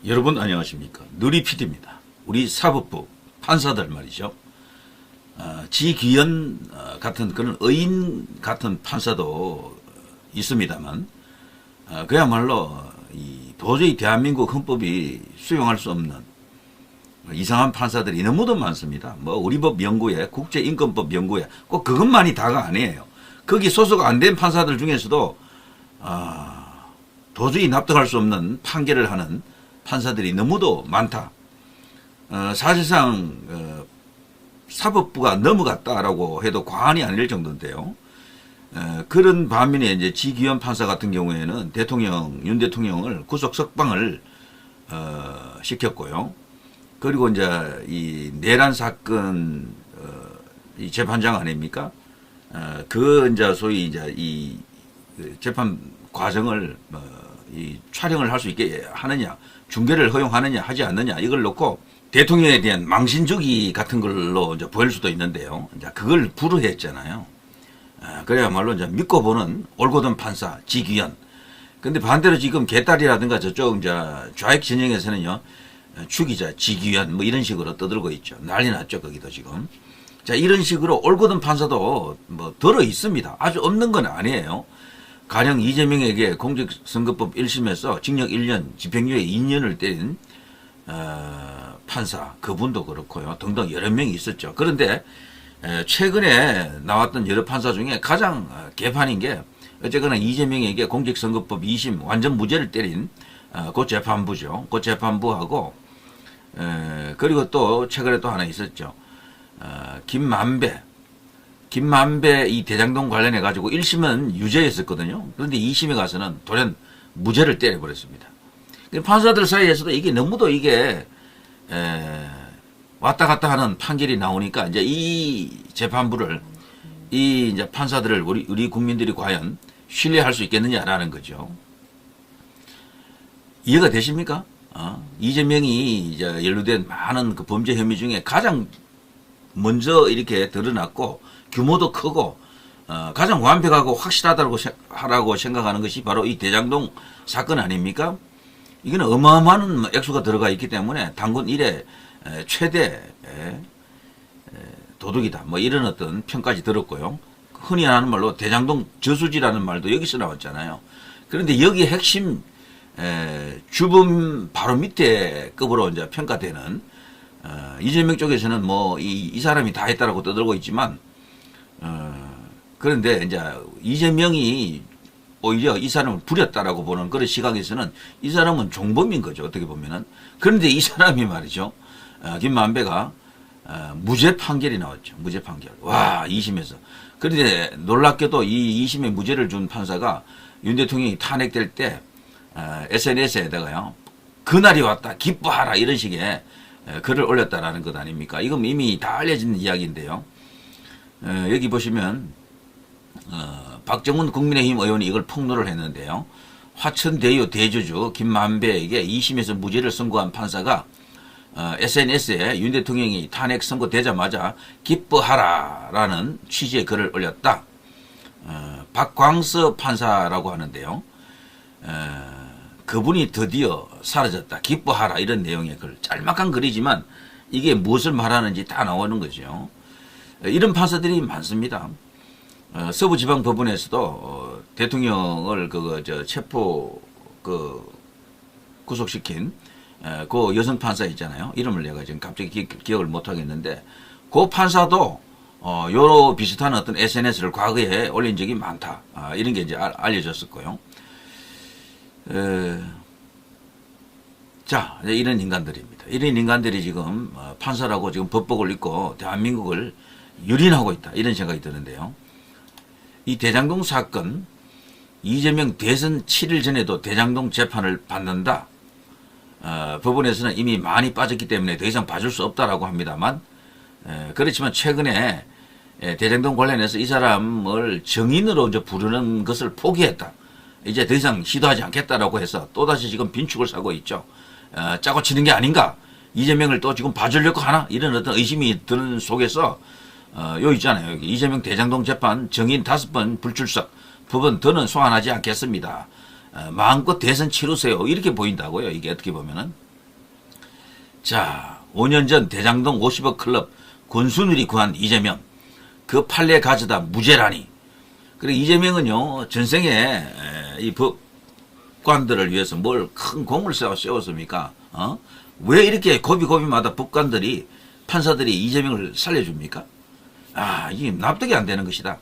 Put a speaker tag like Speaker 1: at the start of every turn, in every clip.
Speaker 1: 여러분 안녕하십니까. 누리PD입니다. 우리 사법부 판사들 말이죠. 지귀현 같은 그런 의인 같은 판사도 있습니다만 그야말로 도저히 대한민국 헌법이 수용할 수 없는 이상한 판사들이 너무도 많습니다. 뭐 우리 법 연구회, 국제인권법 연구회 꼭 그것만이 다가 아니에요. 거기 소속 안 된 판사들 중에서도 도저히 납득할 수 없는 판결을 하는 판사들이 너무도 많다. 사실상 사법부가 넘어갔다라고 해도 과언이 아닐 정도인데요. 그런 반면에 이제 지귀현 판사 같은 경우에는 윤 대통령을 구속 석방을 시켰고요. 그리고 이제 이 내란 사건 이 재판장 아닙니까? 이제 소위 이제 이 재판 과정을 이 촬영을 할 수 있게 하느냐, 중계를 허용하느냐 하지 않느냐 이걸 놓고 대통령에 대한 망신주기 같은 걸로 이제 보일 수도 있는데요. 이제 그걸 불허했잖아요. 그래야말로 이제 믿고 보는 올곧은 판사 지귀현. 근데 반대로 지금 개딸이라든가 저쪽 이제 좌익 진영에서는요, 추기자 지귀현 뭐 이런 식으로 떠들고 있죠. 난리 났죠 거기도 지금. 자, 이런 식으로 올곧은 판사도 뭐 들어 있습니다. 아주 없는 건 아니에요. 가령 이재명에게 공직선거법 1심에서 징역 1년, 집행유예 2년을 때린 판사, 그분도 그렇고요. 등등 여러 명이 있었죠. 그런데 최근에 나왔던 여러 판사 중에 가장 개판인 게 어쨌거나 이재명에게 공직선거법 2심 완전 무죄를 때린 그 재판부죠. 그 재판부하고 그리고 또 최근에 또 하나 있었죠. 김만배 이 대장동 관련해 가지고 1심은 유죄였었거든요. 그런데 2심에 가서는 돌연 무죄를 때려버렸습니다. 판사들 사이에서도 이게 너무도 이게 왔다 갔다 하는 판결이 나오니까 이제 이 재판부를 이 이제 판사들을 우리 국민들이 과연 신뢰할 수 있겠느냐라는 거죠. 이해가 되십니까? 이재명이 이제 연루된 많은 그 범죄 혐의 중에 가장 먼저 이렇게 드러났고 규모도 크고 가장 완벽하고 확실하다고 생각하는 것이 바로 이 대장동 사건 아닙니까? 이거는 어마어마한 액수가 들어가 있기 때문에 당군 이래 최대 도둑이다. 뭐 이런 어떤 평까지 들었고요. 흔히 하는 말로 대장동 저수지라는 말도 여기서 나왔잖아요. 그런데 여기 핵심 주범 바로 밑에 급으로 이제 평가되는 이재명 쪽에서는 뭐 이 사람이 다 했다라고 떠들고 있지만 그런데 이제 이재명이 오히려 이 사람을 부렸다라고 보는 그런 시각에서는 이 사람은 종범인 거죠. 어떻게 보면은. 그런데 이 사람이 말이죠. 김만배가 무죄 판결이 나왔죠. 무죄 판결. 와, 2심에서. 그런데 놀랍게도 이 2심에 무죄를 준 판사가 윤 대통령이 탄핵될 때 SNS에다가요. 그날이 왔다. 기뻐하라. 이런 식의 글을 올렸다라는 것 아닙니까? 이건 이미 다 알려진 이야기인데요. 여기 보시면 박정훈 국민의힘 의원이 이걸 폭로를 했는데요. 화천대유 대주주 김만배에게 2심에서 무죄를 선고한 판사가 SNS에 윤 대통령이 탄핵 선고되자마자 기뻐하라라는 취지의 글을 올렸다. 박광서 판사라고 하는데요. 그분이 드디어 사라졌다. 기뻐하라 이런 내용의 글. 짤막한 글이지만 이게 무엇을 말하는지 다 나오는 거죠. 이런 판사들이 많습니다. 서부지방법원에서도 대통령을 체포 구속시킨 그 여성 판사 있잖아요. 이름을 내가 지금 갑자기 기억을 못 하겠는데 그 판사도 요로 비슷한 어떤 SNS를 과거에 올린 적이 많다. 이런 게 이제 알려졌었고요. 자, 이런 인간들입니다. 이런 인간들이 지금 판사라고 지금 법복을 입고 대한민국을 유린하고 있다. 이런 생각이 드는데요. 이 대장동 사건, 이재명 대선 7일 전에도 대장동 재판을 받는다. 법원에서는 이미 많이 빠졌기 때문에 더 이상 봐줄 수 없다라고 합니다만, 그렇지만 최근에 대장동 관련해서 이 사람을 정인으로 이제 부르는 것을 포기했다. 이제 더 이상 시도하지 않겠다라고 해서 또다시 지금 빈축을 사고 있죠. 짜고 치는 게 아닌가? 이재명을 또 지금 봐주려고 하나? 이런 어떤 의심이 드는 속에서 요 있잖아요. 여기 이재명 대장동 재판 정인 5번 불출석 법원 더는 소환하지 않겠습니다. 마음껏 대선 치르세요. 이렇게 보인다고요. 이게 어떻게 보면은. 자, 5년 전 대장동 50억 클럽 권순일이 구한 이재명, 그 판례 가져다 무죄라니. 그리고 이재명은요, 전생에 이 법관들을 위해서 뭘 큰 공을 세웠습니까? 왜 이렇게 고비고비마다 법관들이, 판사들이 이재명을 살려줍니까? 이게 납득이 안 되는 것이다.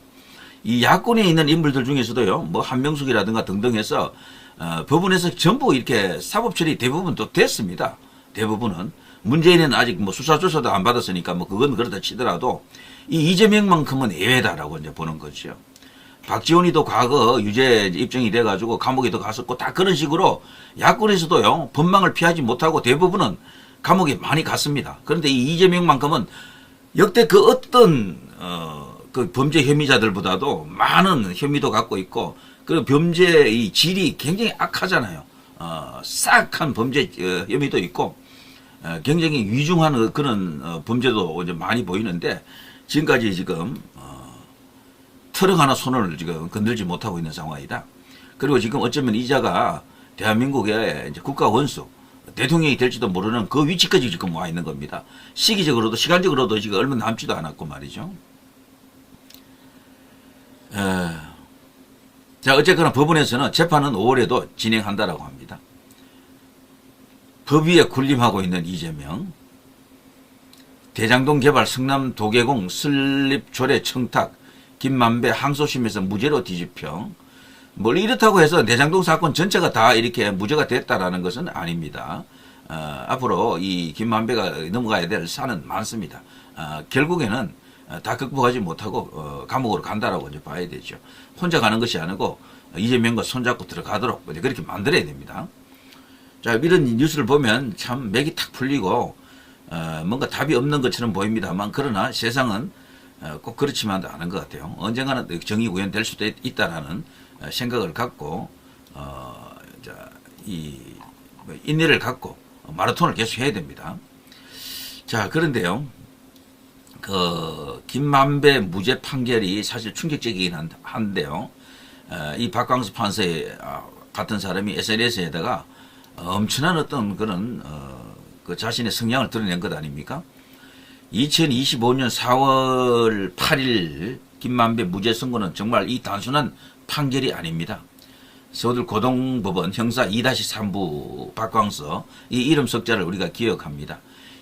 Speaker 1: 이 야권에 있는 인물들 중에서도요, 뭐 한명숙이라든가 등등 해서 법원에서 전부 이렇게 사법처리 대부분 또 됐습니다. 대부분은. 문재인은 아직 뭐 수사조사도 안 받았으니까 뭐 그건 그렇다 치더라도 이 이재명만큼은 예외다라고 이제 보는 거죠. 박지원이도 과거 유죄 입증이 돼가지고 감옥에도 갔었고 다 그런 식으로 야권에서도요, 법망을 피하지 못하고 대부분은 감옥에 많이 갔습니다. 그런데 이 이재명만큼은 역대 그 어떤 그 범죄 혐의자들보다도 많은 혐의도 갖고 있고, 그리고 범죄의 질이 굉장히 악하잖아요. 싹한 범죄 혐의도 있고, 굉장히 위중한 그런 범죄도 이제 많이 보이는데, 지금까지 지금 트럭 하나 손을 지금 건들지 못하고 있는 상황이다. 그리고 지금 어쩌면 이자가 대한민국의 이제 국가 원수, 대통령이 될지도 모르는 그 위치까지 지금 와 있는 겁니다. 시기적으로도 시간적으로도 지금 얼마 남지도 않았고 말이죠. 자, 어쨌거나 법원에서는 재판은 5월에도 진행한다라고 합니다. 법 위에 군림하고 있는 이재명, 대장동 개발 성남 도계공 설립조례 청탁, 김만배 항소심에서 무죄로 뒤집혀. 뭘 이렇다고 해서 대장동 사건 전체가 다 이렇게 무죄가 됐다라는 것은 아닙니다. 앞으로 이 김만배가 넘어가야 될 산은 많습니다. 결국에는 다 극복하지 못하고 감옥으로 간다라고 이제 봐야 되죠. 혼자 가는 것이 아니고 이재명과 손잡고 들어가도록 그렇게 만들어야 됩니다. 자, 이런 뉴스를 보면 참 맥이 탁 풀리고 뭔가 답이 없는 것처럼 보입니다만, 그러나 세상은 꼭 그렇지만도 않은 것 같아요. 언젠가는 정의 구현될 수도 있다라는 생각을 갖고 인내를 갖고 마라톤을 계속 해야 됩니다. 자, 그런데요, 그 김만배 무죄 판결이 사실 충격적이긴 한데요, 이 박광수 판사 같은 사람이 SNS에다가 엄청난 어떤 그런 그 자신의 성향을 드러낸 것 아닙니까? 2025년 4월 8일 김만배 무죄 선고는 정말 이 단순한 판결이 아닙니다. 서울 고등법원 형사 2-3부 박광서, 이 이름 석자를 우리가 기억합니다.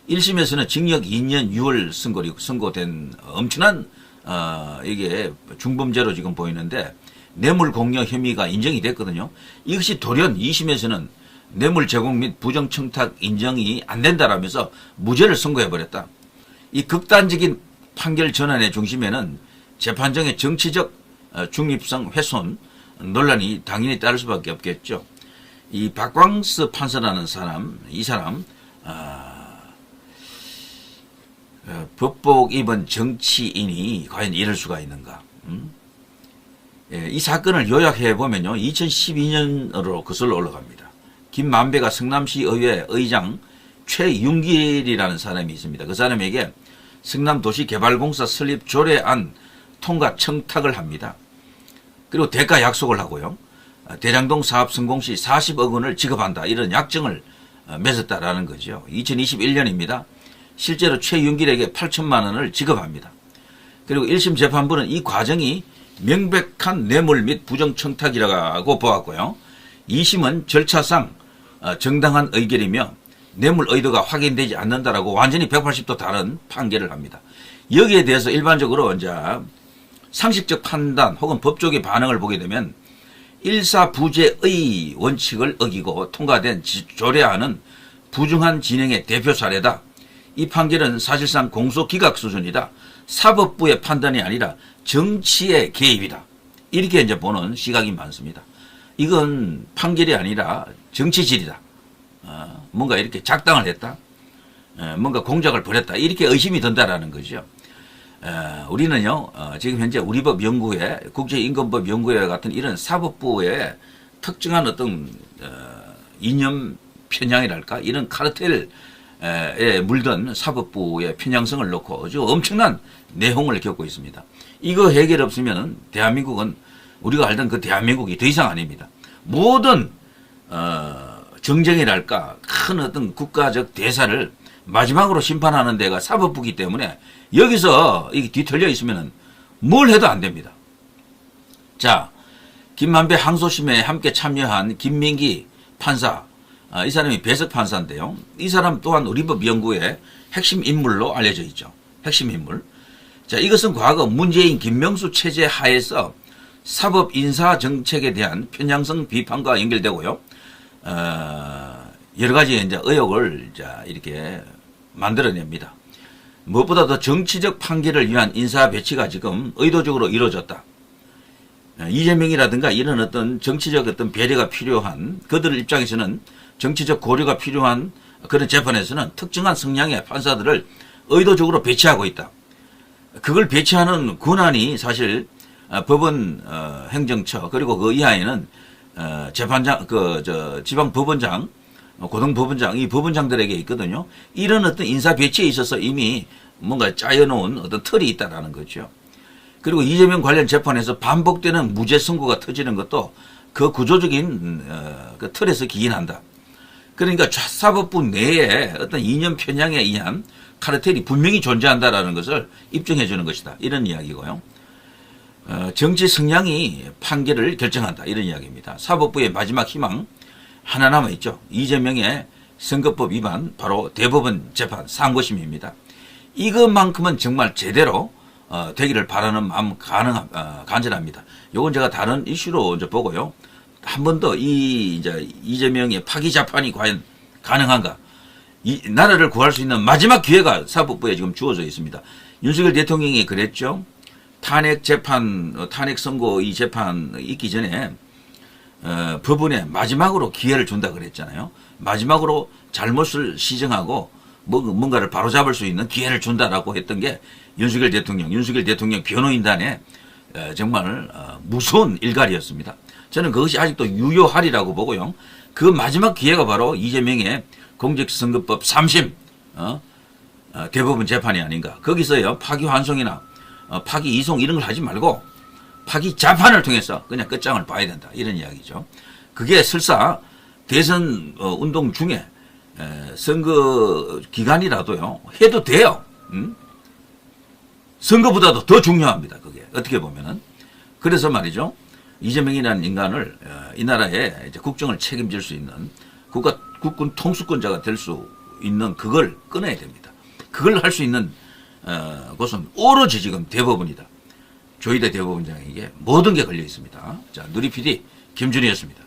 Speaker 1: 1심에서는 징역 2년 6월 선고된 엄청난 이게 중범죄로 지금 보이는데, 뇌물 공여 혐의가 인정이 됐거든요. 이것이 돌연 2심에서는 뇌물 제공 및 부정 청탁 인정이 안 된다라면서 무죄를 선고해버렸다. 이 극단적인 판결 전환의 중심에는 재판정의 정치적 중립성 훼손 논란이 당연히 따를 수밖에 없겠죠. 이 박광수 판사라는 사람, 이 사람 법복 입은 정치인이 과연 이럴 수가 있는가? 이 사건을 요약해 보면요, 2012년으로 거슬러 올라갑니다. 김만배가 성남시 의회 의장 최윤길이라는 사람이 있습니다. 그 사람에게 성남도시개발공사 설립 조례안 통과 청탁을 합니다. 그리고 대가 약속을 하고요, 대장동 사업 성공 시 40억 원을 지급한다, 이런 약정을 맺었다라는 거죠. 2021년입니다. 실제로 최윤길에게 8천만 원을 지급합니다. 그리고 1심 재판부는 이 과정이 명백한 뇌물 및 부정청탁이라고 보았고요. 2심은 절차상 정당한 의결이며 뇌물 의도가 확인되지 않는다라고 완전히 180도 다른 판결을 합니다. 여기에 대해서 일반적으로 이제 상식적 판단 혹은 법조계 반응을 보게 되면 일사부재의 원칙을 어기고 통과된 조례안은 부정한 진행의 대표 사례다. 이 판결은 사실상 공소기각 수준이다. 사법부의 판단이 아니라 정치의 개입이다. 이렇게 이제 보는 시각이 많습니다. 이건 판결이 아니라 정치질이다. 뭔가 이렇게 작당을 했다. 뭔가 공작을 벌였다. 이렇게 의심이 든다라는 거죠. 우리는요, 지금 현재 우리법 연구회, 국제임금법 연구회 같은 이런 사법부의 특정한 어떤 이념 편향이랄까, 이런 카르텔에 물든 사법부의 편향성을 놓고 아주 엄청난 내홍을 겪고 있습니다. 이거 해결 없으면 대한민국은 우리가 알던 그 대한민국이 더 이상 아닙니다. 모든 정쟁이랄까 큰 어떤 국가적 대사를 마지막으로 심판하는 데가 사법부기 때문에 여기서 이게 뒤틀려 있으면은 뭘 해도 안 됩니다. 자, 김만배 항소심에 함께 참여한 김민기 판사, 이 사람이 배석 판사인데요. 이 사람 또한 우리 법 연구의 핵심 인물로 알려져 있죠. 핵심 인물. 자, 이것은 과거 문재인 김명수 체제 하에서 사법 인사 정책에 대한 편향성 비판과 연결되고요. 여러 가지 이제 의혹을 이렇게 만들어냅니다. 무엇보다 더 정치적 판결을 위한 인사 배치가 지금 의도적으로 이루어졌다. 이재명이라든가 이런 어떤 정치적 어떤 배려가 필요한, 그들 입장에서는 정치적 고려가 필요한 그런 재판에서는 특정한 성향의 판사들을 의도적으로 배치하고 있다. 그걸 배치하는 권한이 사실 법원 행정처 그리고 그 이하에는 재판장, 지방법원장, 고등법원장, 이 법원장들에게 있거든요. 이런 어떤 인사 배치에 있어서 이미 뭔가 짜여놓은 어떤 틀이 있다라는 거죠. 그리고 이재명 관련 재판에서 반복되는 무죄 선고가 터지는 것도 그 구조적인 그 틀에서 기인한다. 그러니까 사법부 내에 어떤 이념 편향에 의한 카르텔이 분명히 존재한다라는 것을 입증해 주는 것이다. 이런 이야기고요. 정치 성향이 판결을 결정한다. 이런 이야기입니다. 사법부의 마지막 희망 하나 남아있죠. 이재명의 선거법 위반, 바로 대법원 재판 상고심입니다. 이것만큼은 정말 제대로 되기를 바라는 마음 간절합니다. 요건 제가 다른 이슈로 이제 보고요. 한 번 더 이재명의 파기 재판이 과연 가능한가? 이 나라를 구할 수 있는 마지막 기회가 사법부에 지금 주어져 있습니다. 윤석열 대통령이 그랬죠. 탄핵 재판, 탄핵 선고 이 재판 있기 전에 법원에 마지막으로 기회를 준다 그랬잖아요. 마지막으로 잘못을 시정하고 뭔가를 바로잡을 수 있는 기회를 준다라고 했던 게 윤석열 대통령 변호인단의 정말 무서운 일갈이었습니다. 저는 그것이 아직도 유효하리라고 보고요. 그 마지막 기회가 바로 이재명의 공직선거법 3심 대법원 재판이 아닌가. 거기서요 파기환송이나 파기이송 이런 걸 하지 말고 파기 재판을 통해서 그냥 끝장을 봐야 된다. 이런 이야기죠. 그게 설사 대선 운동 중에 선거 기간이라도요 해도 돼요. 선거보다도 더 중요합니다. 그게 어떻게 보면은. 그래서 말이죠. 이재명이라는 인간을 이 나라의 이제 국정을 책임질 수 있는 국군 통수권자가 될 수 있는 그걸 끊어야 됩니다. 그걸 할 수 있는 곳은 오로지 지금 대법원이다. 조희대 대법원장에게 모든 게 걸려 있습니다. 자, 누리 PD 김준희였습니다.